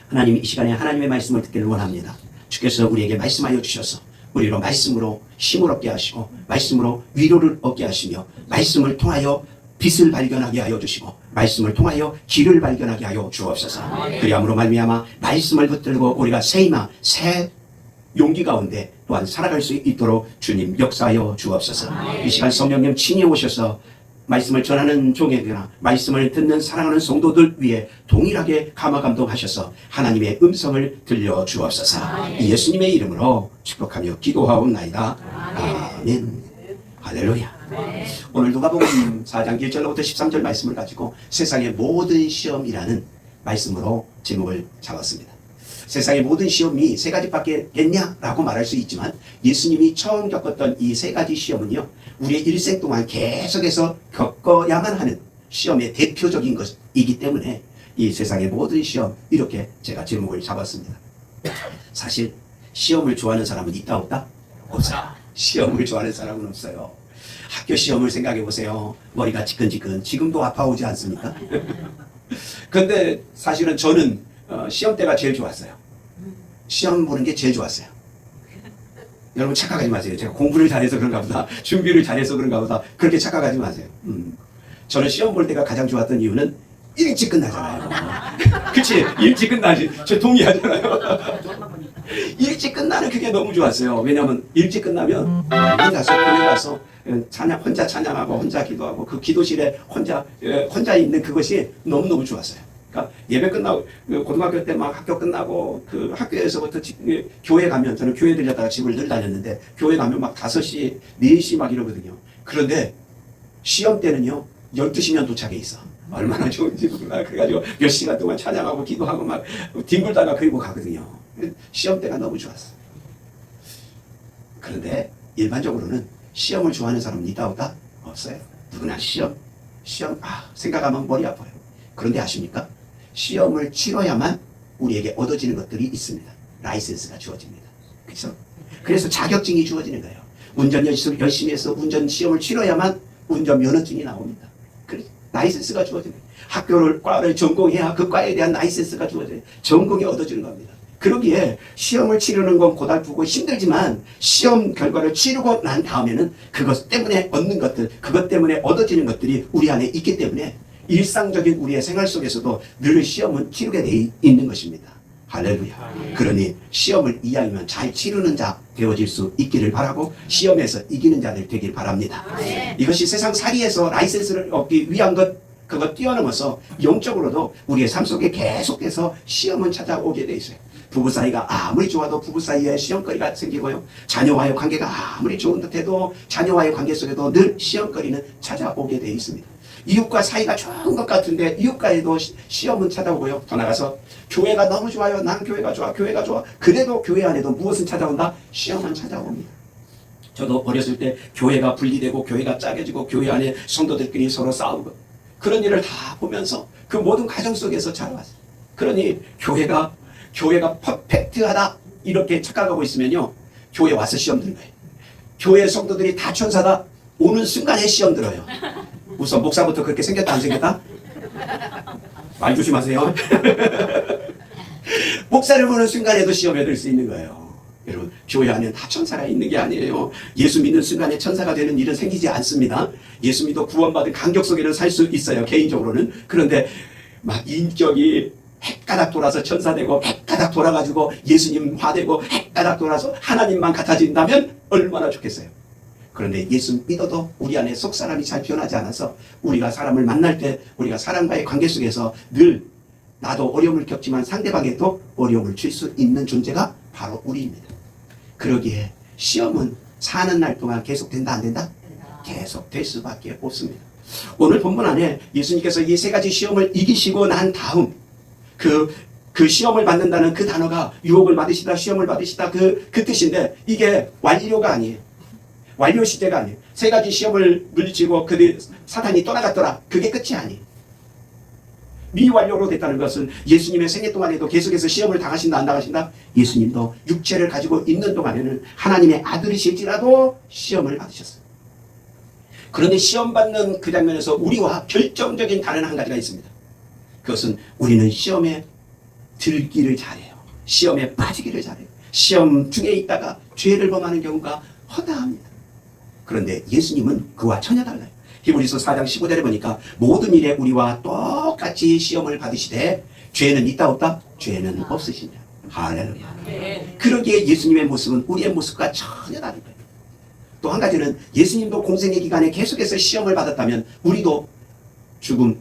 하나님, 이 시간에 하나님의 말씀을 듣기를 원합니다. 주께서 우리에게 말씀하여 주셔서 우리로 말씀으로 힘을 얻게 하시고 말씀으로 위로를 얻게 하시며 말씀을 통하여 빛을 발견하게 하여 주시고 말씀을 통하여 길을 발견하게 하여 주옵소서. 그리함으로 말미암아 말씀을 붙들고 우리가 새 희망, 새 용기 가운데 또한 살아갈 수 있도록 주님 역사하여 주옵소서. 이 시간 성령님 친히 오셔서 말씀을 전하는 종에게나 말씀을 듣는 사랑하는 성도들 위해 동일하게 감화 감동하셔서 하나님의 음성을 들려 주옵소서. 예수님의 이름으로 축복하며 기도하옵나이다. 아멘. 할렐루야. 오늘 누가복음 4장 1절로부터 13절 말씀을 가지고 세상의 모든 시험이라는 말씀으로 제목을 잡았습니다. 세상의 모든 시험이 세 가지밖에 있냐라고 말할 수 있지만 예수님이 처음 겪었던 이 세 가지 시험은요, 우리의 일생 동안 계속해서 겪어야만 하는 시험의 대표적인 것이기 때문에 이 세상의 모든 시험, 이렇게 제가 제목을 잡았습니다. 사실 시험을 좋아하는 사람은 있다 없다? 없어요. 시험을 좋아하는 사람은 없어요. 학교 시험을 생각해 보세요. 머리가 지끈지끈, 지금도 아파오지 않습니까? 근데 사실은 저는 시험 때가 제일 좋았어요. 시험 보는 게 제일 좋았어요. 여러분 착각하지 마세요. 제가 공부를 잘해서 그런가 보다, 준비를 잘해서 그런가 보다, 그렇게 착각하지 마세요. 저는 시험 볼 때가 가장 좋았던 이유는 일찍 끝나잖아요. 그치? 일찍 끝나지. 저 동의하잖아요. 일찍 끝나는 그게 너무 좋았어요. 왜냐하면 일찍 끝나면 많이 가서 교회 가서 혼자 찬양하고 혼자 기도하고 그 기도실에 혼자 있는 그것이 너무너무 좋았어요. 그러니까 예배 끝나고 고등학교 때 막 학교 끝나고 그 학교에서부터 교회 가면, 저는 교회 들렸다가 집을 늘 다녔는데 교회 가면 막 5시, 4시 막 이러거든요. 그런데 시험 때는요 12시면 도착해 있어. 얼마나 좋은지 몰라. 그래가지고 몇 시간 동안 찬양하고 기도하고 막 뒹굴다가 그리고 가거든요. 시험 때가 너무 좋았어. 그런데 일반적으로는 시험을 좋아하는 사람은 있다 없다? 없어요. 누구나 시험 생각하면 머리 아파요. 그런데 아십니까? 시험을 치러야만 우리에게 얻어지는 것들이 있습니다. 라이센스가 주어집니다. 그렇죠? 그래서 자격증이 주어지는 거예요. 운전 열심히 해서 운전 시험을 치러야만 운전 면허증이 나옵니다. 라이센스가 주어지는 거예요. 과를 전공해야 그 과에 대한 라이센스가 주어져요. 전공이 얻어지는 겁니다. 그러기에 시험을 치르는 건 고달프고 힘들지만 시험 결과를 치르고 난 다음에는 그것 때문에 얻는 것들, 그것 때문에 얻어지는 것들이 우리 안에 있기 때문에 일상적인 우리의 생활 속에서도 늘 시험은 치르게 돼 있는 것입니다. 할렐루야. 그러니 시험을 이왕이면 잘 치르는 자 되어질 수 있기를 바라고 시험에서 이기는 자들 되길 바랍니다. 이것이 세상 살이에서 라이센스를 얻기 위한 그거 뛰어넘어서 영적으로도 우리의 삶 속에 계속해서 시험은 찾아오게 돼 있어요. 부부 사이가 아무리 좋아도 부부 사이에 시험거리가 생기고요. 자녀와의 관계가 아무리 좋은 듯해도 자녀와의 관계 속에도 늘 시험거리는 찾아오게 돼 있습니다. 이웃과 사이가 좋은 것 같은데 이웃과에도 시험은 찾아오고요. 더 나가서 교회가 너무 좋아요. 난 교회가 좋아. 교회가 좋아. 그래도 교회 안에도 무엇은 찾아온다? 시험은 찾아옵니다. 저도 어렸을 때 교회가 분리되고 교회가 짜겨지고 교회 안에 성도들끼리 서로 싸우고 그런 일을 다 보면서 그 모든 과정 속에서 자라왔어요. 그러니 교회가 퍼펙트하다 이렇게 착각하고 있으면요, 교회 와서 시험 드는 거예요. 교회 성도들이 다 천사다 오는 순간에 시험 들어요. 우선 목사부터 그렇게 생겼다 안 생겼다? 말 조심하세요. 목사를 보는 순간에도 시험에 들 수 있는 거예요. 여러분, 교회 안에 다 천사가 있는 게 아니에요. 예수 믿는 순간에 천사가 되는 일은 생기지 않습니다. 예수 믿어 구원받은 간격 속에는 살 수 있어요, 개인적으로는. 그런데 막 인격이 헷가닥 돌아서 천사 되고 헷가닥 돌아가지고 예수님 화되고 헷가닥 돌아서 하나님만 같아진다면 얼마나 좋겠어요. 그런데 예수 믿어도 우리 안에 속 사람이 잘 변하지 않아서 우리가 사람을 만날 때 우리가 사람과의 관계 속에서 늘 나도 어려움을 겪지만 상대방에도 어려움을 줄 수 있는 존재가 바로 우리입니다. 그러기에 시험은 사는 날 동안 계속된다 안 된다? 계속될 수밖에 없습니다. 오늘 본문 안에 예수님께서 이 세 가지 시험을 이기시고 난 다음 그 시험을 받는다는 그 단어가 유혹을 받으시다, 시험을 받으시다 그 뜻인데 이게 완료가 아니에요. 완료 시제가 아니에요. 세 가지 시험을 물리치고 사탄이 떠나갔더라. 그게 끝이 아니에요. 미완료로 됐다는 것은 예수님의 생애 동안에도 계속해서 시험을 당하신다 안 당하신다? 예수님도 육체를 가지고 있는 동안에는 하나님의 아들이실지라도 시험을 받으셨어요. 그런데 시험 받는 그 장면에서 우리와 결정적인 다른 한 가지가 있습니다. 그것은 우리는 시험에 들기를 잘해요. 시험에 빠지기를 잘해요. 시험 중에 있다가 죄를 범하는 경우가 허다합니다. 그런데 예수님은 그와 전혀 달라요. 히브리서 4장 15절에 보니까 모든 일에 우리와 똑같이 시험을 받으시되 죄는 있다 없다? 죄는 없으시냐. 할렐루야. 그러기에 예수님의 모습은 우리의 모습과 전혀 다른 거예요. 또 한 가지는 예수님도 공생의 기간에 계속해서 시험을 받았다면 우리도 죽음,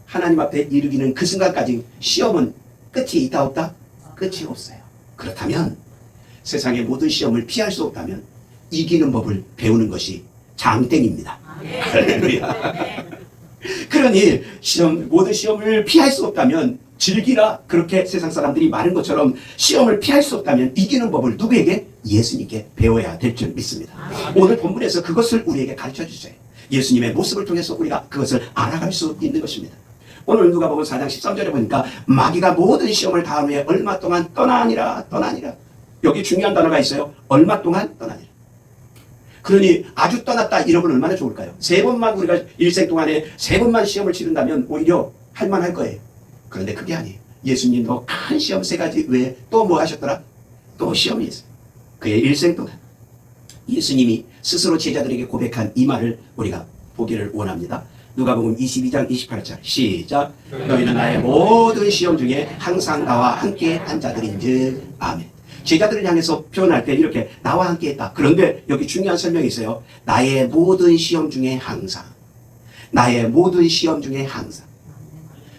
하나님 앞에 이르기는 그 순간까지 시험은 끝이 있다 없다? 끝이 없어요. 그렇다면 세상의 모든 시험을 피할 수 없다면 이기는 법을 배우는 것이 장땡입니다. 할렐루야. 그러니 모든 시험을 피할 수 없다면 즐기라, 그렇게 세상 사람들이 말한 것처럼 시험을 피할 수 없다면 이기는 법을 누구에게? 예수님께 배워야 될 줄 믿습니다. 오늘 본문에서 그것을 우리에게 가르쳐 주세요. 예수님의 모습을 통해서 우리가 그것을 알아갈 수 있는 것입니다. 오늘 누가복음 4장 13절에 보니까 마귀가 모든 시험을 다한 후에 얼마 동안 떠나니라. 여기 중요한 단어가 있어요. 얼마 동안 떠나니라. 그러니 아주 떠났다 이러면 얼마나 좋을까요? 3번만 우리가 일생 동안에 3번만 시험을 치른다면 오히려 할만할 거예요. 그런데 그게 아니에요. 예수님도 큰 시험 3가지 외에 또 뭐 하셨더라? 또 시험이 있어요. 그의 일생 동안 예수님이 스스로 제자들에게 고백한 이 말을 우리가 보기를 원합니다. 누가복음 22장 28절 시작. 너희는 나의 모든 시험 중에 항상 나와 함께 한 자들인즉 아멘. 제자들을 향해서 표현할 때 이렇게 나와 함께 했다. 그런데 여기 중요한 설명이 있어요. 나의 모든 시험 중에 항상. 나의 모든 시험 중에 항상.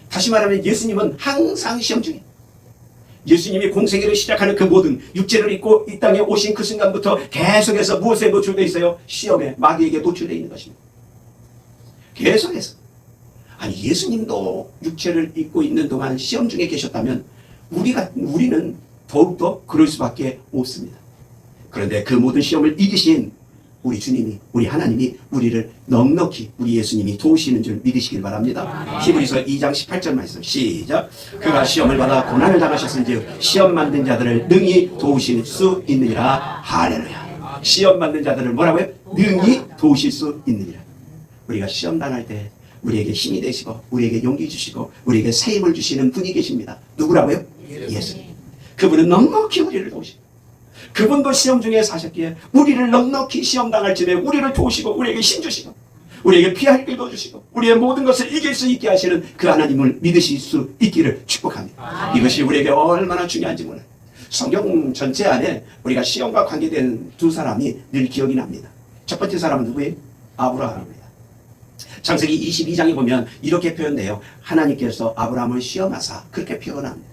다시 말하면 예수님은 항상 시험 중에, 예수님이 공생애를 시작하는 그 모든 육체를 입고 이 땅에 오신 그 순간부터 계속해서 무엇에 노출되어 있어요? 시험에, 마귀에게 노출되어 있는 것입니다. 계속해서. 아니, 예수님도 육체를 입고 있는 동안 시험 중에 계셨다면 우리는 더욱더 그럴 수밖에 없습니다. 그런데 그 모든 시험을 이기신 우리 주님이, 우리 하나님이 우리를 넉넉히 우리 예수님이 도우시는 줄 믿으시길 바랍니다. 히브리서 2장 18절 말씀 시작. 그가 시험을 받아 고난을 당하셨은즉 시험 만든 자들을 능히 도우실 수 있느니라. 할렐루야. 시험 만든 자들을 뭐라고요? 능히 도우실 수 있느니라. 우리가 시험 당할 때 우리에게 힘이 되시고 우리에게 용기 주시고 우리에게 새 힘을 주시는 분이 계십니다. 누구라고요? 예수님. 그분은 넉넉히 우리를 도우시고, 그분도 시험 중에 사셨기에 우리를 넉넉히 시험 당할 즈음에 우리를 도우시고 우리에게 힘 주시고 우리에게 피할 길도 주시고 우리의 모든 것을 이길 수 있게 하시는 그 하나님을 믿으실 수 있기를 축복합니다. 이것이 우리에게 얼마나 중요한지 몰라요. 성경 전체 안에 우리가 시험과 관계된 두 사람이 늘 기억이 납니다. 첫 번째 사람은 누구예요? 아브라함입니다. 창세기 22장에 보면 이렇게 표현돼요. 하나님께서 아브라함을 시험하사, 그렇게 표현합니다.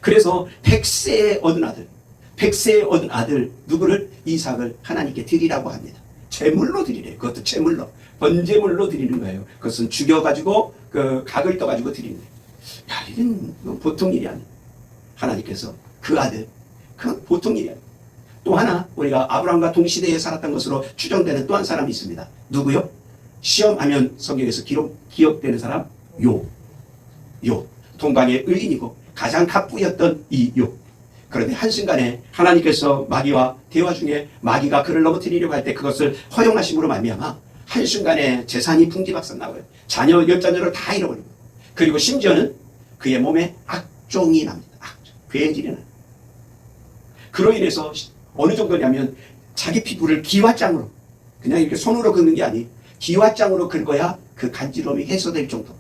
그래서 100세에 얻은 아들 누구를? 이삭을 하나님께 드리라고 합니다. 제물로 드리래요. 그것도 제물로, 번제물로 드리는 거예요. 그것은 죽여가지고 그 각을 떠가지고 드리는 거예요. 야, 이건 보통 일이 아니에요. 하나님께서 그 아들, 그건 보통 일이 아니에요. 또 하나, 우리가 아브라함과 동시대에 살았던 것으로 추정되는 또 한 사람이 있습니다. 누구요? 시험하면 성경에서 기억되는 사람? 욥. 동방의 의인이고 가장 갑부였던 이 욥. 그런데 한순간에 하나님께서 마귀와 대화 중에 마귀가 그를 넘어뜨리려고 할 때 그것을 허용하심으로 말미암아 한순간에 재산이 풍지박산나고요. 자녀, 열자녀를 다 잃어버립니다. 그리고 심지어는 그의 몸에 악종이 납니다. 악종, 괴질이 납니다. 그로 인해서 어느 정도냐면 자기 피부를 기와장으로, 그냥 이렇게 손으로 긁는 게 아니 기와장으로 긁어야 그 간지러움이 해소될 정도.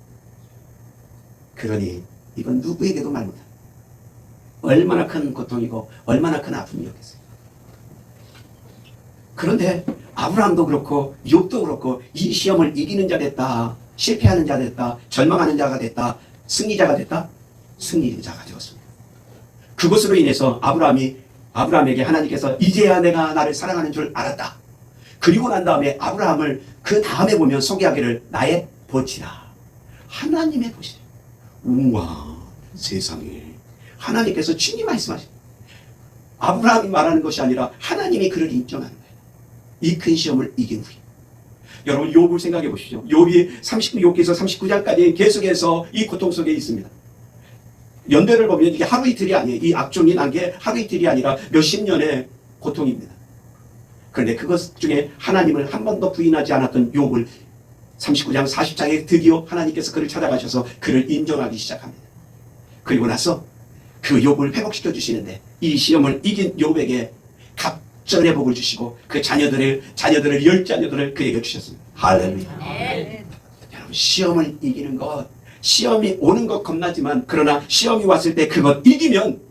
그러니 이건 누구에게도 말 못합니다. 얼마나 큰 고통이고 얼마나 큰 아픔이었겠어요. 그런데 아브라함도 그렇고 욥도 그렇고 이 시험을 이기는 자 됐다, 실패하는 자 됐다, 절망하는 자가 됐다, 승리자가 됐다, 승리자가 되었습니다. 그것으로 인해서 아브라함에게 하나님께서 이제야 내가 나를 사랑하는 줄 알았다. 그리고 난 다음에 아브라함을 그 다음에 보면 소개하기를 나의 보치라, 하나님의 보치라. 우와, 세상에. 하나님께서 친히 말씀하십니다. 아브라함이 말하는 것이 아니라 하나님이 그를 인정하는 거예요. 이 큰 시험을 이긴 후에. 여러분, 욥을 생각해 보십시오. 욥이 욥기서 39장까지 계속해서 이 고통 속에 있습니다. 연대를 보면 이게 하루 이틀이 아니에요. 이 악종이 난 게 하루 이틀이 아니라 몇십 년의 고통입니다. 그런데 그것 중에 하나님을 한 번도 부인하지 않았던 욥을 39장 40장에 드디어 하나님께서 그를 찾아가셔서 그를 인정하기 시작합니다. 그리고 나서 그 욥을 회복시켜 주시는데 이 시험을 이긴 욥에게 갑절의 복을 주시고 그 자녀들을 열 자녀들을 그에게 주셨습니다. 할렐루야. 여러분, 시험을 이기는 것, 시험이 오는 것 겁나지만 그러나 시험이 왔을 때 그것 이기면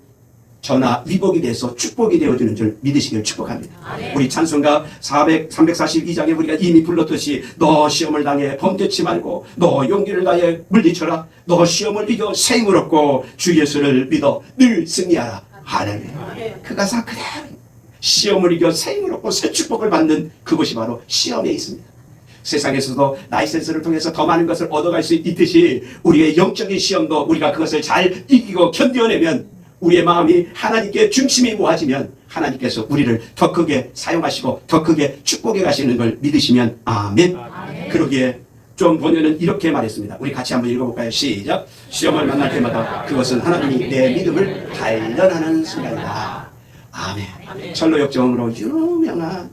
저나 위복이 돼서 축복이 되어주는 줄 믿으시길 축복합니다. 우리 찬송가 342장에 우리가 이미 불렀듯이 너 시험을 당해 범죄치 말고 너 용기를 다해 물리쳐라. 너 시험을 이겨 새 힘을 얻고 주 예수를 믿어 늘 승리하라. 할렐루야. 그 가사 그대로 시험을 이겨 새 힘을 얻고 새 축복을 받는 그것이 바로 시험에 있습니다. 세상에서도 라이센스를 통해서 더 많은 것을 얻어갈 수 있듯이 우리의 영적인 시험도 우리가 그것을 잘 이기고 견뎌내면 우리의 마음이 하나님께 중심이 모아지면 하나님께서 우리를 더 크게 사용하시고 더 크게 축복해 가시는 걸 믿으시면 아멘. 그러기에 좀 본연은 이렇게 말했습니다. 우리 같이 한번 읽어볼까요? 시작. 시험을 만날 때마다 그것은 하나님이 내 믿음을 단련하는 순간이다. 아멘. 철로역정으로 유명한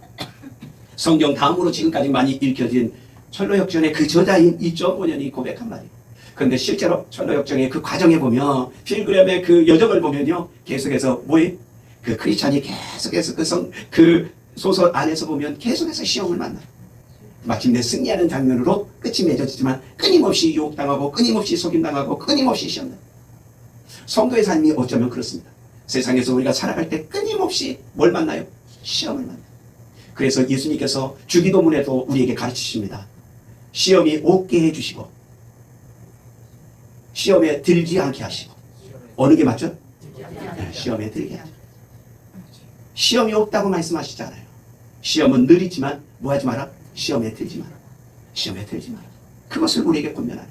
성경 다음으로 지금까지 많이 읽혀진 철로역전의 그 저자인 이정 본연이 고백한 말이에요. 그런데 실제로 철로역정의 그 과정에 보면 필그램의 그 여정을 보면요, 계속해서 뭐예요? 그 크리스찬이 계속해서 그 소설 안에서 보면 계속해서 시험을 만나요. 마침내 승리하는 장면으로 끝이 맺어지지만 끊임없이 유혹당하고 끊임없이 속임당하고 끊임없이 시험당해요. 성도의 삶이 어쩌면 그렇습니다. 세상에서 우리가 살아갈 때 끊임없이 뭘 만나요? 시험을 만나요. 그래서 예수님께서 주기도문에도 우리에게 가르치십니다. 시험이 오게 해주시고 시험에 들지 않게 하시고. 어느 게 맞죠? 네, 시험에 들게 하죠. 시험이 없다고 말씀하시잖아요. 시험은 느리지만 뭐 하지 마라? 시험에 들지 마라. 시험에 들지 마라. 그것을 우리에게 권면하는.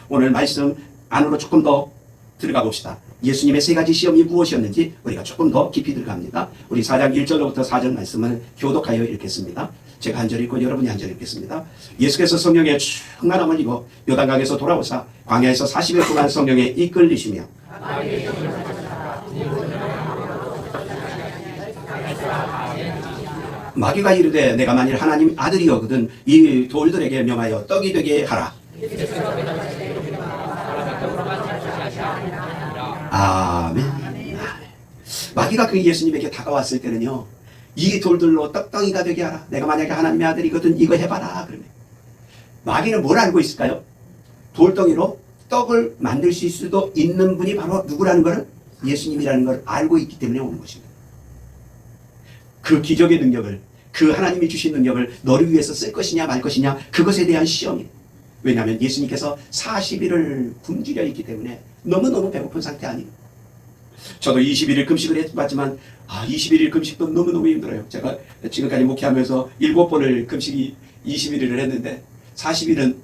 오늘 말씀 안으로 조금 더 들어가 봅시다. 예수님의 세 가지 시험이 무엇이었는지 우리가 조금 더 깊이 들어갑니다. 우리 4장 1절로부터 4절 말씀을 교독하여 읽겠습니다. 제가 한 절 읽고 여러분이 한 절 읽겠습니다. 예수께서 성령의 충만함을 입어 요단강에서 돌아오사 광야에서 40일 동안 성령에 이끌리시며 마귀가 이르되 내가 만일 하나님 아들이거든 이 돌들에게 명하여 떡이 되게 하라. 아멘. 마귀가 그 예수님에게 다가왔을 때는요, 이 돌들로 떡덩이가 되게 하라. 내가 만약에 하나님의 아들이거든 이거 해봐라. 그러면 마귀는 뭘 알고 있을까요? 돌덩이로 떡을 만들 수도 있는 분이 바로 누구라는 것을, 예수님이라는 걸 알고 있기 때문에 오는 것입니다. 그 기적의 능력을, 그 하나님이 주신 능력을 너를 위해서 쓸 것이냐 말 것이냐, 그것에 대한 시험이에요. 왜냐하면 예수님께서 40일을 굶주려 있기 때문에 너무너무 배고픈 상태 아니에요. 저도 21일 금식을 해봤지만 21일 금식도 너무너무 힘들어요. 제가 지금까지 목회하면서 7번을 금식이 21일을 했는데 40일은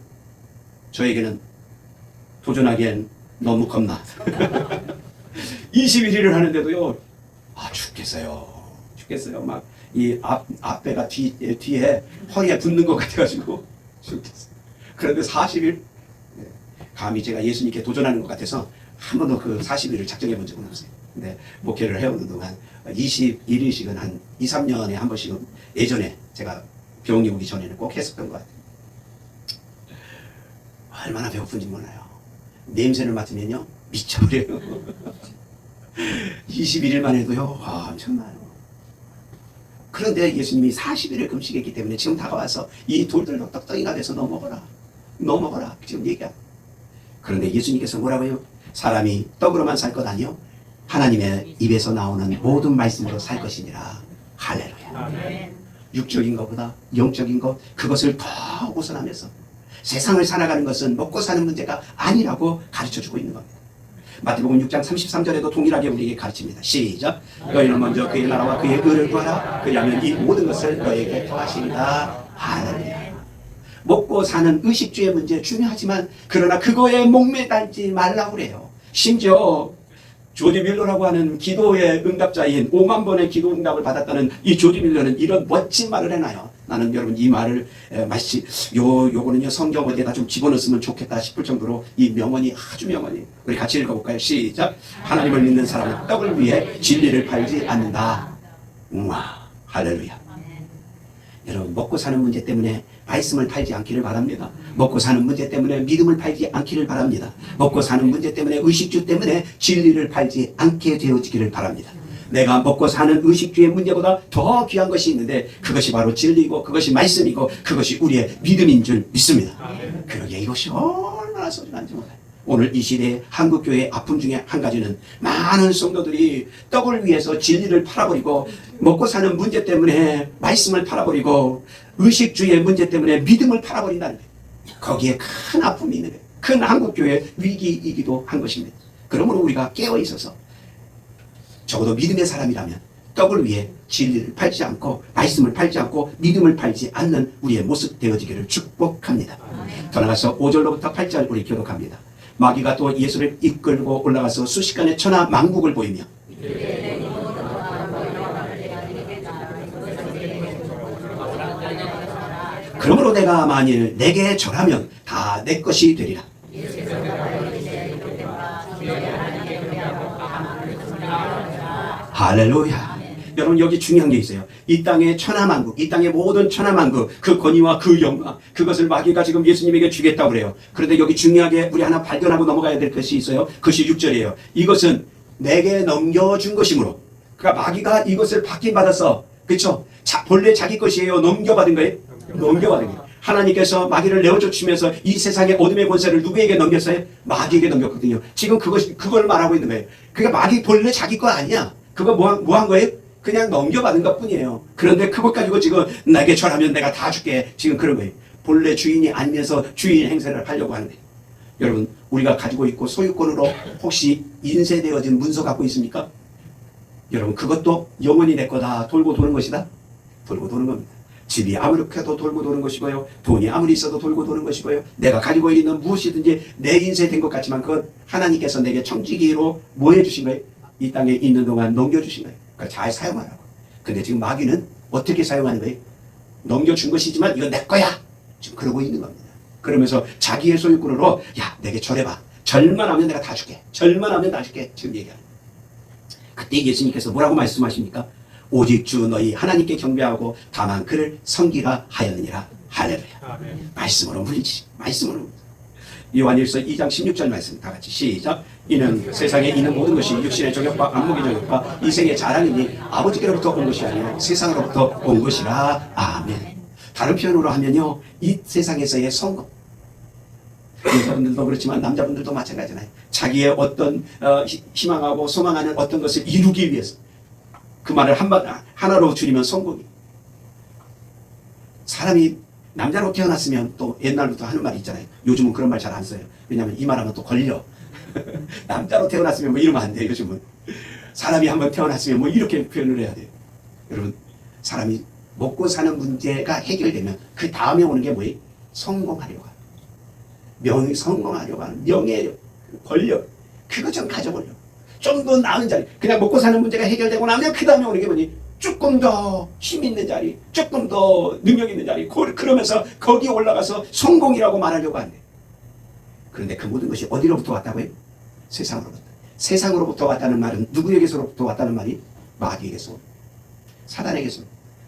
저에게는 도전하기엔 너무 겁나. 21일을 하는데도요, 죽겠어요. 막 이 앞배가 뒤에 허리에 붙는 것 같아가지고 죽겠어요. 그런데 40일, 감히 제가 예수님께 도전하는 것 같아서 한 번도 그 40일을 작정해 본 적은 없어요. 근데 목회를 해오는 동안 21일씩은 한 2, 3년에 한 번씩은 예전에 제가 병이 오기 전에는 꼭 했었던 것 같아요. 얼마나 배고픈지 몰라요. 냄새를 맡으면요, 미쳐버려요. 21일만 해도요, 엄청나요. 그런데 예수님이 40일을 금식했기 때문에 지금 다가와서 이 돌들로 떡덩이가 돼서 너 먹어라. 지금 얘기야. 그런데 예수님께서 뭐라고요? 사람이 떡으로만 살 것 아니요, 하나님의 입에서 나오는 모든 말씀으로 살 것이니라. 할렐루야. 아멘. 육적인 것보다 영적인 것, 그것을 더 우선하면서 세상을 살아가는 것은 먹고 사는 문제가 아니라고 가르쳐주고 있는 겁니다. 마태복음 6장 33절에도 동일하게 우리에게 가르칩니다. 시작. 너희는 먼저 그의 나라와 그의 의를 구하라. 그리하면 이 모든 것을 너희에게 더하시리라. 할렐루야. 먹고 사는 의식주의 문제 중요하지만 그러나 그거에 목매달지 말라고 그래요. 심지어 조지 밀러라고 하는 기도의 응답자인 5만 번의 기도 응답을 받았다는 이 조지 밀러는 이런 멋진 말을 해놔요. 나는 여러분 이 말을 마치 요거는요 성경 어디에다 좀 집어넣었으면 좋겠다 싶을 정도로 이 명언이 아주 명언이에요. 우리 같이 읽어볼까요? 시작. 하나님을 믿는 사람은 떡을 위해 진리를 팔지 않는다. 우와, 할렐루야. 여러분, 먹고 사는 문제 때문에 말씀을 팔지 않기를 바랍니다. 먹고 사는 문제 때문에 믿음을 팔지 않기를 바랍니다. 먹고 사는 문제 때문에 의식주 때문에 진리를 팔지 않게 되어지기를 바랍니다. 내가 먹고 사는 의식주의 문제보다 더 귀한 것이 있는데 그것이 바로 진리고 그것이 말씀이고 그것이 우리의 믿음인 줄 믿습니다. 그러기에 이것이 얼마나 소중한지 몰라요. 오늘 이 시대의 한국교회의 아픔 중에 한 가지는 많은 성도들이 떡을 위해서 진리를 팔아버리고 먹고 사는 문제 때문에 말씀을 팔아버리고 의식주의 문제 때문에 믿음을 팔아버린다는 거예요. 거기에 큰 아픔이 있는 거예요. 큰 한국교회의 위기이기도 한 것입니다. 그러므로 우리가 깨어있어서 적어도 믿음의 사람이라면 떡을 위해 진리를 팔지 않고 말씀을 팔지 않고 믿음을 팔지 않는 우리의 모습 되어지기를 축복합니다. 더 나아가서 5절로부터 8절 우리 교독합니다. 마귀가 또 예수를 이끌고 올라가서 순식간에 천하 만국을 보이며 그러므로 내가 만일 내게 절하면 다 내 것이 되리라. 할렐루야. 여러분, 여기 중요한 게 있어요. 이 땅의 천하만국, 이 땅의 모든 천하만국, 그 권위와 그 영광, 그것을 마귀가 지금 예수님에게 주겠다고 그래요. 그런데 여기 중요하게 우리 하나 발견하고 넘어가야 될 것이 있어요. 그것이 6절이에요. 이것은 내게 넘겨준 것이므로. 그러니까 마귀가 이것을 받긴 받았어. 그렇죠? 본래 자기 것이에요. 넘겨받은 거예요. 넘겨받은 거예요. 하나님께서 마귀를 내어쫓으면서 이 세상의 어둠의 권세를 누구에게 넘겼어요? 마귀에게 넘겼거든요. 지금 그걸 말하고 있는 거예요. 그러니까 마귀 본래 자기 거 아니야. 그거 뭐 한 거예요? 그냥 넘겨받은 것 뿐이에요. 그런데 그것 가지고 지금 내게 절하면 내가 다 줄게. 지금 그런 거예요. 본래 주인이 아니면서 주인 행세를 하려고 하는 거예요. 여러분, 우리가 가지고 있고 소유권으로 혹시 인쇄되어진 문서 갖고 있습니까? 여러분, 그것도 영원히 내 거다. 돌고 도는 것이다. 돌고 도는 겁니다. 집이 아무렇게도 돌고 도는 것이고요. 돈이 아무리 있어도 돌고 도는 것이고요. 내가 가지고 있는 무엇이든지 내 인쇄된 것 같지만 그건 하나님께서 내게 청지기로 뭐 해주신 거예요? 이 땅에 있는 동안 넘겨주신 거예요. 그러니까 잘 사용하라고. 근데 지금 마귀는 어떻게 사용하는 거예요? 넘겨준 것이지만 이건 내 거야. 지금 그러고 있는 겁니다. 그러면서 자기의 소유권으로 야, 내게 절해봐. 절만 하면 내가 다 줄게. 절만 하면 다 줄게. 지금 얘기하는 거예요. 그때 예수님께서 뭐라고 말씀하십니까? 오직 주 너희 하나님께 경배하고 다만 그를 섬기라 하였느니라. 할렐루야. 아멘. 말씀으로 물리치. 말씀으로 물리치. 요한일서 2장 16절 말씀 다 같이 시작. 이는 세상에 있는 모든 것이 육신의 정욕과 안목의 정욕과 이생의 자랑이니 아버지께로부터 온 것이 아니라 세상으로부터 온 것이라. 아멘. 다른 표현으로 하면요, 이 세상에서의 성공, 여자분들도 그렇지만 남자분들도 마찬가지잖아요. 자기의 어떤 희망하고 소망하는 어떤 것을 이루기 위해서 그 말을 하나로 줄이면 성공이. 사람이 남자로 태어났으면 또 옛날부터 하는 말이 있잖아요. 요즘은 그런 말 잘 안 써요. 왜냐하면 이 말하면 또 걸려. 남자로 태어났으면 뭐 이러면 안 돼요. 요즘은 사람이 한번 태어났으면 뭐 이렇게 표현을 해야 돼요. 여러분, 사람이 먹고 사는 문제가 해결되면 그 다음에 오는 게 뭐예요? 성공하려고 하는, 성공하려고 하는 명예, 권력, 그거 좀 가져보려고. 좀 더 나은 자리. 그냥 먹고 사는 문제가 해결되고 나면 그 다음에 오는 게 뭐니? 조금 더 힘 있는 자리, 조금 더 능력 있는 자리. 그러면서 거기에 올라가서 성공이라고 말하려고 하는데. 그런데 그 모든 것이 어디로부터 왔다고요? 세상으로부터. 세상으로부터 왔다는 말은 누구에게서로부터 왔다는 말이? 마귀에게서, 사단에게서.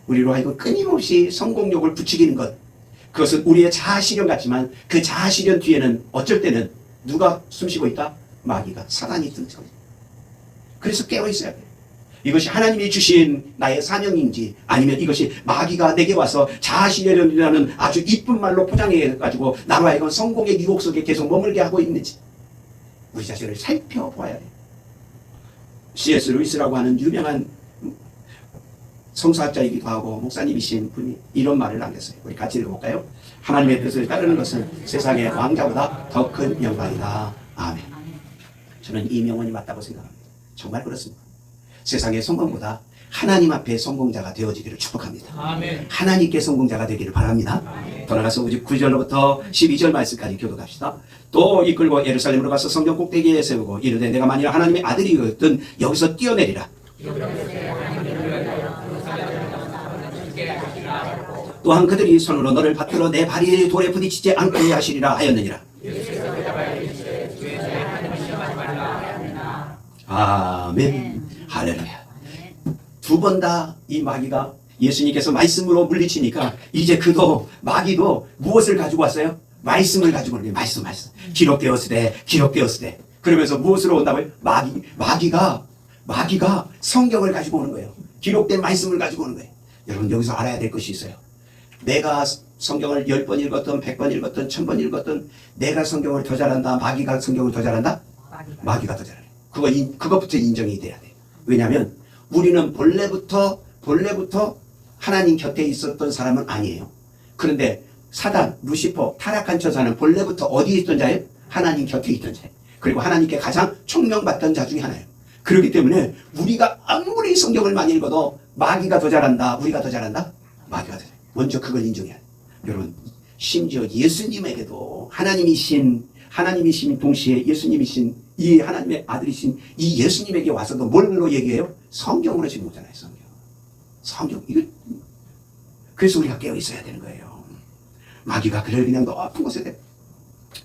우리로 하여금 끊임없이 성공욕을 부추기는 것. 그것은 우리의 자아실현 같지만 그 자아실현 뒤에는 어쩔 때는 누가 숨쉬고 있다? 마귀가, 사단이 등장해. 그래서 깨어있어야 돼요. 이것이 하나님이 주신 나의 사명인지 아니면 이것이 마귀가 내게 와서 자아실현이라는 아주 이쁜 말로 포장해가지고 나로 하여금 성공의 유혹 속에 계속 머물게 하고 있는지 우리 자신을 살펴보아야 돼요. C.S. 루이스라고 하는 유명한 성서학자이기도 하고 목사님이신 분이 이런 말을 남겼어요. 우리 같이 읽어볼까요? 하나님의 뜻을 따르는 것은 세상의 왕자보다 더 큰 영광이다. 아멘. 저는 이 명언이 맞다고 생각합니다. 정말 그렇습니다. 세상의 성공보다 하나님 앞에 성공자가 되어지기를 축복합니다. 아멘. 하나님께 성공자가 되기를 바랍니다. 아멘. 더 나가서 9절로부터 12절 말씀까지 교독합시다. 또 이끌고 예루살렘으로 가서 성전 꼭대기에 세우고 이르되 내가 만일 하나님의 아들이거든 여기서 뛰어내리라. 또한 그들이 손으로 너를 받들어 내 발이 돌에 부딪히지 않게 하시리라 하였느니라. 아멘. 할렐루야. 두 번 다 이 마귀가 예수님께서 말씀으로 물리치니까 이제 그도 마귀도 무엇을 가지고 왔어요? 말씀을 가지고 오는 거예요. 말씀. 기록되었으되. 그러면서 무엇으로 온다고요? 마귀가 성경을 가지고 오는 거예요. 기록된 말씀을 가지고 오는 거예요. 여러분 여기서 알아야 될 것이 있어요. 내가 성경을 10번 읽었든 100번 읽었든 1000번 읽었든 내가 성경을 더 잘한다. 마귀가 성경을 더 잘한다? 마귀가 더 잘해. 그것부터 인정이 돼야 돼요. 왜냐하면 우리는 본래부터 하나님 곁에 있었던 사람은 아니에요. 그런데 사단, 루시퍼, 타락한 천사는 본래부터 어디에 있던 자예요? 하나님 곁에 있던 자예요. 그리고 하나님께 가장 총명받던 자 중에 하나예요. 그렇기 때문에 우리가 아무리 성경을 많이 읽어도 마귀가 더 잘한다, 우리가 더 잘한다? 마귀가 더 잘한다. 먼저 그걸 인정해야 돼요. 여러분 심지어 예수님에게도 하나님이신 동시에 예수님이신 이 하나님의 아들이신 이 예수님에게 와서도 뭘로 얘기해요? 성경으로 지금 오잖아요. 성경. 이거 그래서 우리가 깨어 있어야 되는 거예요. 마귀가 그를 그냥 높은 곳에 대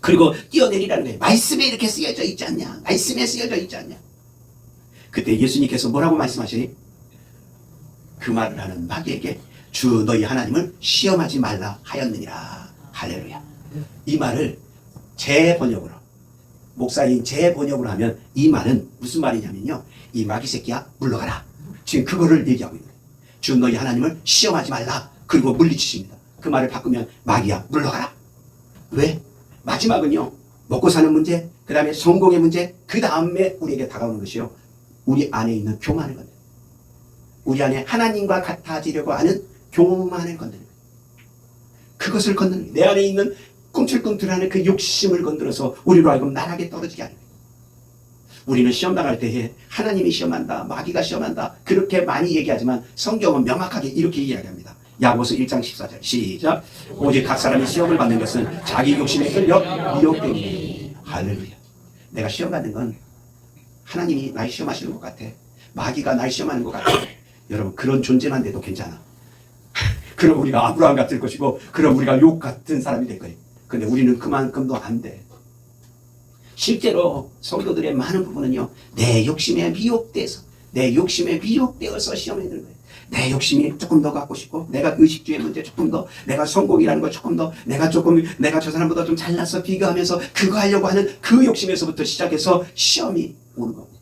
그리고 뛰어내리라는 거예요. 말씀에 이렇게 쓰여져 있지 않냐? 말씀에 쓰여져 있지 않냐? 그때 예수님께서 뭐라고 말씀하시니? 그 말을 하는 마귀에게 주 너희 하나님을 시험하지 말라 하였느니라. 할렐루야. 이 말을 제 번역으로 목사인 제 번역으로 하면 이 말은 무슨 말이냐면요. 이 마귀 새끼야 물러가라. 지금 그거를 얘기하고 있는 거예요. 주 너희 하나님을 시험하지 말라. 그리고 물리치십니다. 그 말을 바꾸면 마귀야 물러가라. 왜? 마지막은요. 먹고 사는 문제, 그 다음에 성공의 문제, 그 다음에 우리에게 다가오는 것이요. 우리 안에 있는 교만을 건드려. 우리 안에 하나님과 같아지려고 하는 교만을 건드려. 그것을 건드려. 내 안에 있는 꿈틀꿈틀하는 그 욕심을 건드려서 우리로 하여금 나락에 떨어지게 하는 거예요. 우리는 시험 당할 때에 하나님이 시험한다, 마귀가 시험한다 그렇게 많이 얘기하지만 성경은 명확하게 이렇게 이야기합니다. 야고보서 1장 14절 시작. 오직 각 사람이 시험을 받는 것은 자기 욕심에 끌려 미혹되니. 할렐루야. 내가 시험 받는 건 하나님이 날 시험하시는 것 같아. 마귀가 날 시험하는 것 같아. 여러분 그런 존재만 돼도 괜찮아. 그럼 우리가 아브라함 같을 것이고 그럼 우리가 욥 같은 사람이 될 거예요. 근데 우리는 그만큼도 안 돼. 실제로 성도들의 많은 부분은요. 내 욕심에 미혹되어서 시험에 드는 거예요. 내 욕심이 조금 더 갖고 싶고 내가 의식주의 문제 조금 더 내가 성공이라는 거 조금 더 내가 저 사람보다 좀 잘나서 비교하면서 그거 하려고 하는 그 욕심에서부터 시작해서 시험이 오는 겁니다.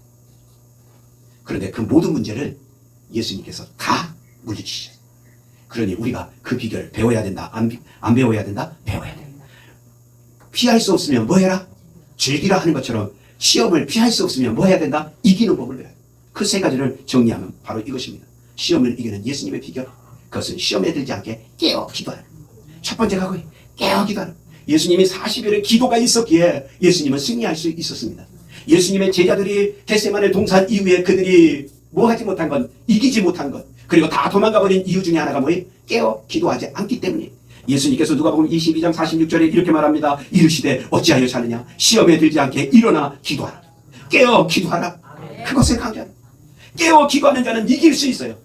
그런데 그 모든 문제를 예수님께서 다 물리치셨어요. 그러니 우리가 그 비결을 배워야 된다. 안 배워야 된다? 배워야 된다. 피할 수 없으면 뭐 해라? 즐기라 하는 것처럼 시험을 피할 수 없으면 뭐 해야 된다? 이기는 법을 배워야 된다. 그 세 가지를 정리하면 바로 이것입니다. 시험을 이기는 예수님의 비결. 그것은 시험에 들지 않게 깨어 기도하라. 첫 번째가 그거예요. 깨어 기도하라. 예수님이 40일의 기도가 있었기에 예수님은 승리할 수 있었습니다. 예수님의 제자들이 겟세마네 동산 이후에 그들이 뭐 하지 못한 건, 이기지 못한 것, 그리고 다 도망가버린 이유 중에 하나가 뭐예요? 깨어 기도하지 않기 때문이에요. 예수님께서 누가복음 22장 46절에 이렇게 말합니다. 이르시되 어찌하여 자느냐? 시험에 들지 않게 일어나 기도하라. 깨어 기도하라. 그것을 강조하라. 깨어 기도하는 자는 이길 수 있어요.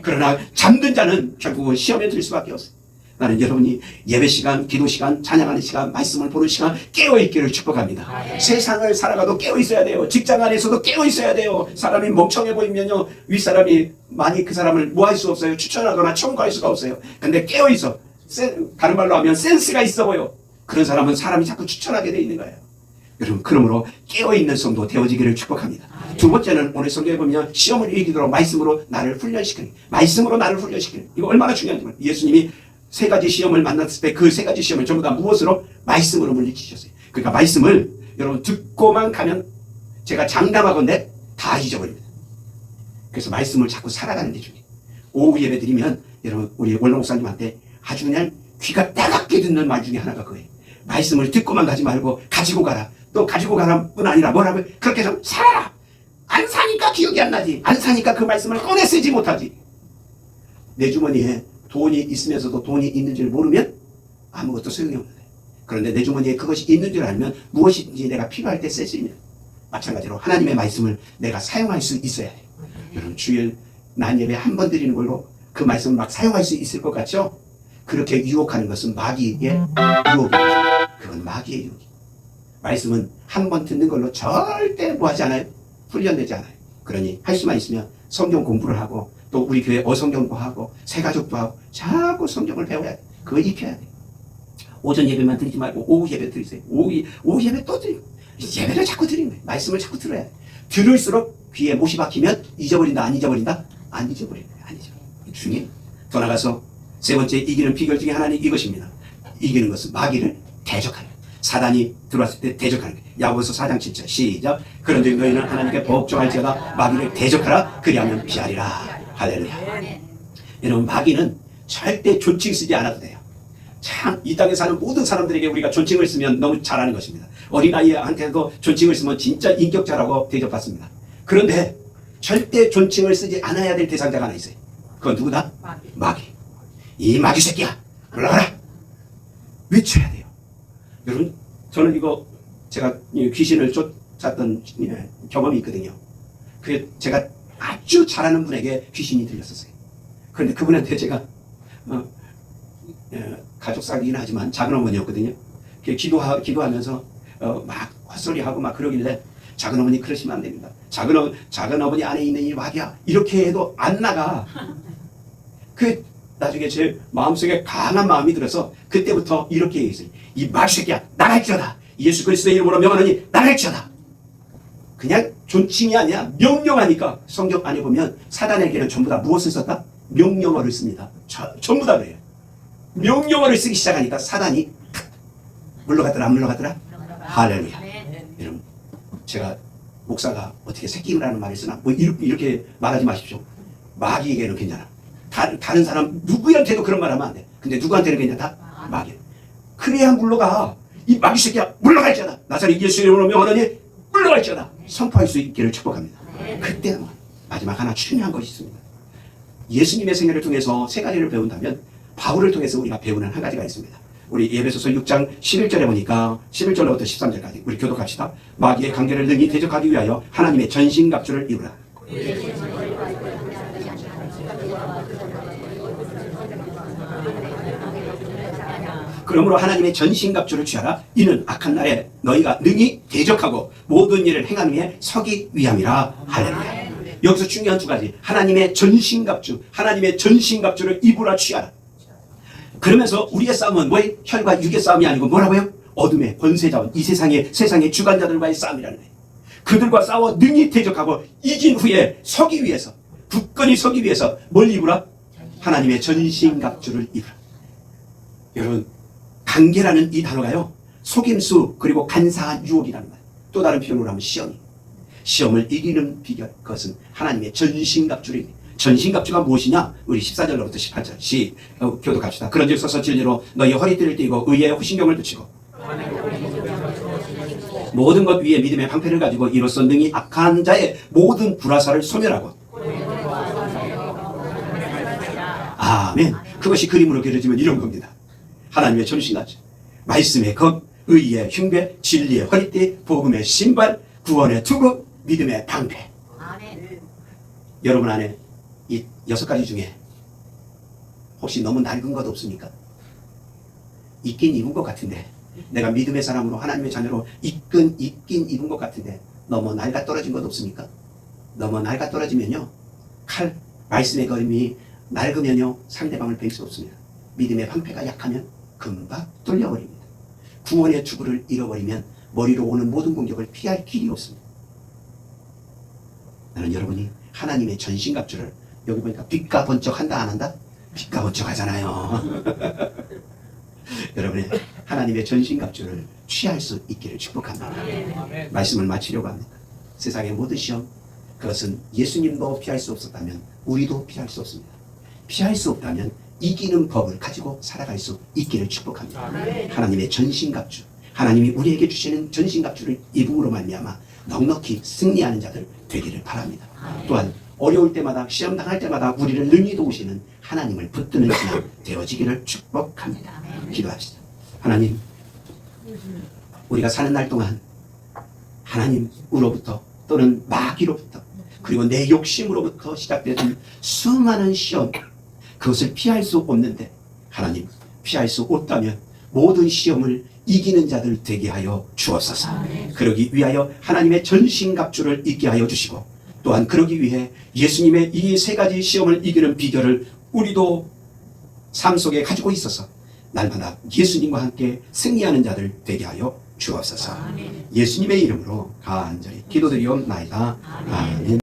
그러나 잠든 자는 결국은 시험에 들 수밖에 없어요. 나는 여러분이 예배 시간, 기도 시간, 찬양하는 시간, 말씀을 보는 시간 깨어있기를 축복합니다. 세상을 살아가도 깨어있어야 돼요. 직장 안에서도 깨어있어야 돼요. 사람이 멍청해 보이면요, 윗사람이 많이 그 사람을 뭐 할 수 없어요. 추천하거나 청구할 수가 없어요. 근데 깨어있어. 다른 말로 하면 센스가 있어 보여. 그런 사람은 사람이 자꾸 추천하게 돼 있는 거예요. 여러분, 그러므로 깨어있는 성도 되어지기를 축복합니다. 두 번째는 오늘 성경에 보면 시험을 이기도록 말씀으로 나를 훈련시키는, 말씀으로 나를 훈련시키는, 이거 얼마나 중요한지 몰라요. 예수님이 세 가지 시험을 만났을 때 그 세 가지 시험을 전부 다 무엇으로? 말씀으로 물리치셨어요. 그러니까 말씀을 여러분 듣고만 가면 제가 장담하건대 다 잊어버립니다. 그래서 말씀을 자꾸 살아가는 게 중요해요. 오후 예배 드리면 여러분 우리 원로 목사님한테 아주 그냥 귀가 따갑게 듣는 말 중에 하나가 그거예요. 말씀을 듣고만 가지 말고 가지고 가라. 또 가지고 가라 뿐 아니라 뭐라고요? 그렇게 해서 살아라. 안 사니까 기억이 안 나지. 안 사니까 그 말씀을 꺼내 쓰지 못하지. 내 주머니에 돈이 있으면서도 돈이 있는 줄 모르면 아무것도 소용이 없는 거예요. 그런데 내 주머니에 그것이 있는 줄 알면 무엇인지 내가 필요할 때 쓸 수 있는, 마찬가지로 하나님의 말씀을 내가 사용할 수 있어야 돼요. 여러분 주일 난 예배 한 번 드리는 걸로 그 말씀을 막 사용할 수 있을 것 같죠? 그렇게 유혹하는 것은 마귀의 유혹입니다. 그건 마귀의 유혹이에요. 말씀은 한 번 듣는 걸로 절대 뭐 하지 않아요? 훈련되지 않아요. 그러니 할 수만 있으면 성경 공부를 하고 또 우리 교회 어성경도 하고 새가족도 하고 자꾸 성경을 배워야 돼. 그거 익혀야 돼. 오전 예배만 드리지 말고 오후 예배 드리세요. 오후 예배 또 드리고 예배를 자꾸 드리는 거예요. 말씀을 자꾸 들어야 돼. 들을수록 귀에 못이 박히면 잊어버린다 안 잊어버린다? 안 잊어버리는 거예요. 안 잊어버려요. 중요해요. 더 나가서 세 번째 이기는 비결 중에 하나는 이것입니다. 이기는 것은 마귀를 대적하는 거예요. 사단이 들어왔을 때 대적하는 거예요. 야고보서 4장 7절 시작. 그런즉 너희는 하나님께 복종할지어다 마귀를 대적하라 그리하면 피하리라. 할렐루야. 여러분 마귀는 절대 존칭 쓰지 않아도 돼요. 참 이 땅에 사는 모든 사람들에게 우리가 존칭을 쓰면 너무 잘하는 것입니다. 어린아이한테도 존칭을 쓰면 진짜 인격자라고 대접받습니다. 그런데 절대 존칭을 쓰지 않아야 될 대상자가 하나 있어요. 그건 누구다? 마귀. 이 마귀 새끼야 올라가라 외쳐야 돼요. 여러분 저는 이거 제가 귀신을 쫓았던 경험이 있거든요. 그게 제가 아주 잘하는 분에게 귀신이 들렸었어요. 그런데 그분한테 제가 가족 사귀긴 하지만 작은 어머니였거든요. 기도하면서 막 헛소리하고 막 그러길래 작은 어머니 그러시면 안 됩니다. 작은 어머니 안에 있는 이 마귀야 이렇게 해도 안 나가. 그 나중에 제 마음속에 강한 마음이 들어서 그때부터 이렇게 얘기했어요. 이 마귀 새끼야 나갈지어다. 예수 그리스도의 이름으로 명하노니 나갈지어다. 그냥 존칭이 아니야 명령하니까 성경 안에 보면 사단에게는 전부 다 무엇을 썼다? 명령어를 씁니다. 전부 다 그래요. 명령어를 쓰기 시작하니까 사단이 물러가더라 안 물러가더라? 할렐루야. 여러분 제가 목사가 어떻게 새끼라는 말을 쓰나 뭐 이렇게 말하지 마십시오. 마귀에게는 괜찮아. 다른 사람 누구한테도 그런 말 하면 안 돼. 근데 누구한테는 괜찮다? 마귀. 그래야 물러가. 이 마귀 새끼야 물러갈지어다. 나사렛 예수 이름으로 명하노니 물러갈지어다. 선포할 수 있기를 축복합니다. 그때 마지막 하나 중요한 것이 있습니다. 예수님의 생애를 통해서 세 가지를 배운다면 바울을 통해서 우리가 배우는 한 가지가 있습니다. 우리 에베소서 6장 11절에 보니까 11절로부터 13절까지 우리 교독합시다. 마귀의 관계를 능히 대적하기 위하여 하나님의 전신갑주를 입으라. 그러므로 하나님의 전신갑주를 취하라. 이는 악한 날에 너희가 능히 대적하고 모든 일을 행하는 위에 서기 위함이라. 할렐루야. 여기서 중요한 두 가지. 하나님의 전신갑주, 하나님의 전신갑주를 입으라 취하라. 그러면서 우리의 싸움은 뭐예요? 혈과 육의 싸움이 아니고 뭐라고요? 어둠의 권세자원, 이 세상의 주관자들과의 싸움이라는 거예요. 그들과 싸워 능히 대적하고 이긴 후에 서기 위해서, 굳건히 서기 위해서 뭘 입으라? 하나님의 전신갑주를 입으라. 여러분 관계라는 이 단어가요 속임수 그리고 간사한 유혹이라는 거예요. 또 다른 표현으로 하면 시험을 이기는 비결, 그것은 하나님의 전신갑주를 입는. 전신갑주가 무엇이냐? 우리 14절로부터 18절 교독합시다. 그런즉 서서 진리로 너희 허리띠를 띠고 의의 후신경을 붙이고 모든 것 위에 믿음의 방패를 가지고 이로써 능히 악한 자의 모든 불화살을 소멸하고. 아멘. 그것이 그림으로 그려지면 이런 겁니다. 하나님의 전신갑주, 말씀의 검, 의의 흉배, 진리의 허리띠, 복음의 신발, 구원의 투구, 믿음의 방패. 아멘. 여러분 안에 이 6가지 중에 혹시 너무 낡은 것 없습니까? 있긴 입은 것 같은데, 내가 믿음의 사람으로 하나님의 자녀로 있긴 입은 것 같은데 너무 낡아 떨어진 것 없습니까? 너무 낡아 떨어지면요, 말씀의 걸음이 낡으면요 상대방을 뵐 수 없습니다. 믿음의 방패가 약하면 금방 뚫려버립니다. 구원의 투구를 잃어버리면 머리로 오는 모든 공격을 피할 길이 없습니다. 나는 여러분이 하나님의 전신갑주를, 여기 보니까 빛과 번쩍한다 안 한다? 빛과 번쩍하잖아요. 여러분의 하나님의 전신갑주를 취할 수 있기를 축복합니다. 말씀을 마치려고 합니다. 세상의 모든 시험, 그것은 예수님도 피할 수 없었다면 우리도 피할 수 없습니다. 피할 수 없다면 이기는 법을 가지고 살아갈 수 있기를 축복합니다. 하나님의 전신갑주, 하나님이 우리에게 주시는 전신갑주를 입음으로 말미암아 넉넉히 승리하는 자들 되기를 바랍니다. 또한 어려울 때마다, 시험 당할 때마다 우리를 능히 도우시는 하나님을 붙드는 신앙 되어지기를 축복합니다. 기도합시다. 하나님, 우리가 사는 날 동안 하나님으로부터 또는 마귀로부터 그리고 내 욕심으로부터 시작되는 수많은 시험, 그것을 피할 수 없는데 하나님, 피할 수 없다면 모든 시험을 이기는 자들 되게 하여 주옵소서. 그러기 위하여 하나님의 전신갑주를 입게 하여 주시고, 또 하나님의 전신갑주를 취하여 주시고, 하나님의 또한 그러기 위해 예수님의 이 세 가지 시험을 이기는 비결을 우리도 삶 속에 가지고 있어서 날마다 예수님과 함께 승리하는 자들 되게 하여 주옵소서. 예수님의 이름으로 간절히 기도드리옵나이다. 아멘.